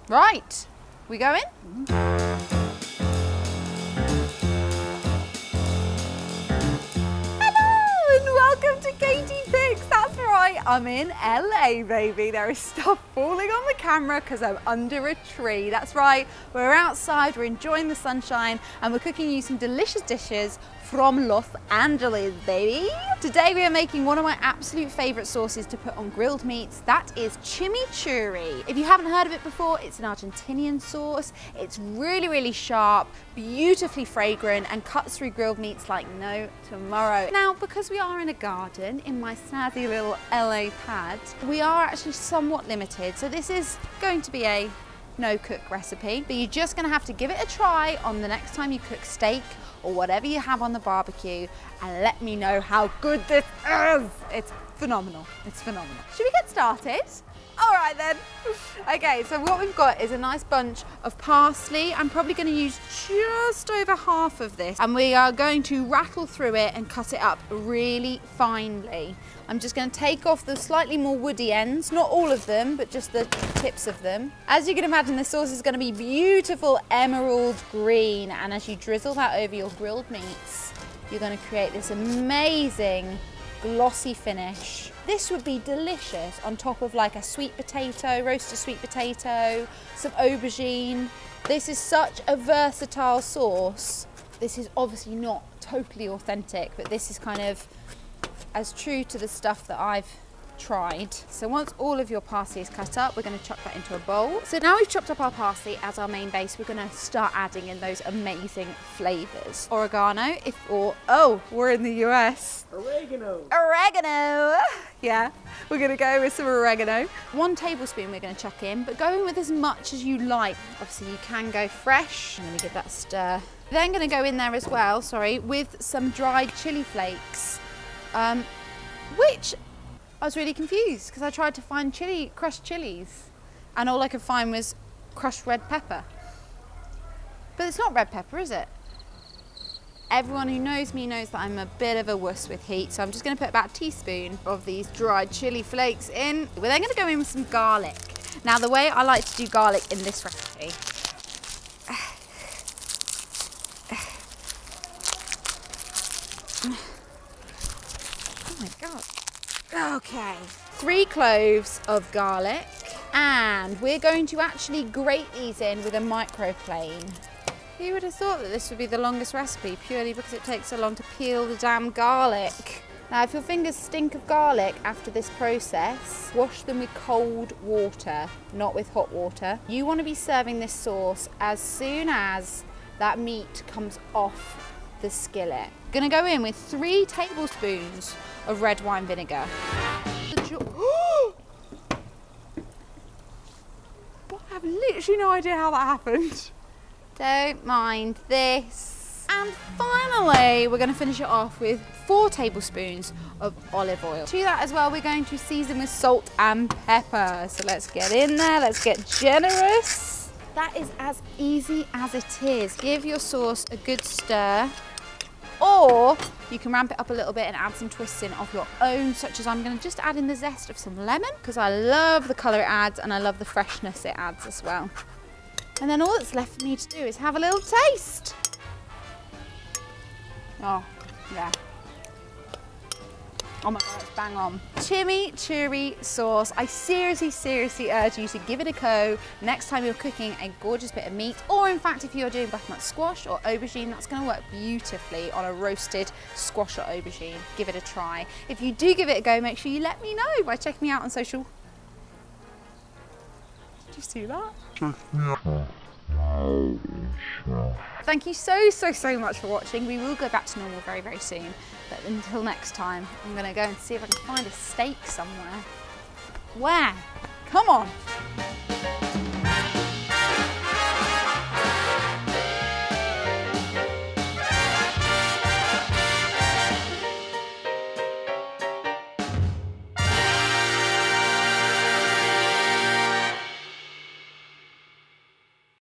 Right, we going? Hello and welcome to Katie.Pix. That's right, I'm in LA, baby. There is stuff falling on the camera because I'm under a tree. That's right, we're outside, we're enjoying the sunshine, and we're cooking you some delicious dishes from Los Angeles, baby. Today we are making one of my absolute favorite sauces to put on grilled meats. That is chimichurri. If you haven't heard of it before, it's an Argentinian sauce. It's really, really sharp, beautifully fragrant, and cuts through grilled meats like no tomorrow. Now, because we are in a garden in my snazzy little LA pad, we are actually somewhat limited. So this is going to be a no-cook recipe, but you're just gonna have to give it a try on the next time you cook steak or whatever you have on the barbecue, and let me know how good this is. It's phenomenal, it's phenomenal. Should we get started? All right then. Okay, so what we've got is a nice bunch of parsley. I'm probably going to use just over half of this, and we are going to rattle through it and cut it up really finely. I'm just going to take off the slightly more woody ends, not all of them, but just the tips of them. As you can imagine, the sauce is going to be beautiful emerald green, and as you drizzle that over your grilled meats, you're going to create this amazing glossy finish. This would be delicious on top of like a sweet potato, roasted sweet potato, some aubergine. This is such a versatile sauce. This is obviously not totally authentic, but this is kind of as true to the stuff that I've tried. So once all of your parsley is cut up, we're going to chuck that into a bowl. So now we've chopped up our parsley as our main base, we're going to start adding in those amazing flavors. Oregano, we're in the US. Oregano. Yeah, we're going to go with some oregano. 1 tablespoon we're going to chuck in, but go in with as much as you like. Obviously you can go fresh. Let me give that a stir. Then going to go in there as well, with some dried chili flakes, which I was really confused because I tried to find crushed chilies, and all I could find was crushed red pepper. But it's not red pepper, is it? Everyone who knows me knows that I'm a bit of a wuss with heat, so I'm just going to put about a teaspoon of these dried chili flakes in. We're then going to go in with some garlic. Now, the way I like to do garlic in this recipe, oh my God. Okay, 3 cloves of garlic, and we're going to actually grate these in with a microplane. Who would have thought that this would be the longest recipe, purely because it takes so long to peel the damn garlic. Now, if your fingers stink of garlic after this process, wash them with cold water, not with hot water. You want to be serving this sauce as soon as that meat comes off the skillet. Gonna go in with 3 tablespoons of red wine vinegar. I have literally no idea how that happened. Don't mind this. And finally, we're gonna finish it off with 4 tablespoons of olive oil. To that as well, we're going to season with salt and pepper. So let's get in there, let's get generous. That is as easy as it is. Give your sauce a good stir, or you can ramp it up a little bit and add some twists in of your own, such as I'm going to just add in the zest of some lemon, because I love the colour it adds and I love the freshness it adds as well. And then all that's left for me to do is have a little taste. Oh, yeah. Oh my God, it's bang on. Chimichurri sauce. I seriously urge you to give it a go next time you're cooking a gorgeous bit of meat, or in fact, if you're doing butternut squash or aubergine, that's gonna work beautifully on a roasted squash or aubergine. Give it a try. If you do give it a go, make sure you let me know by checking me out on social. Did you see that? Thank you so much for watching. We will go back to normal very soon, but until next time, I'm gonna go and see if I can find a steak somewhere. Where? Come on.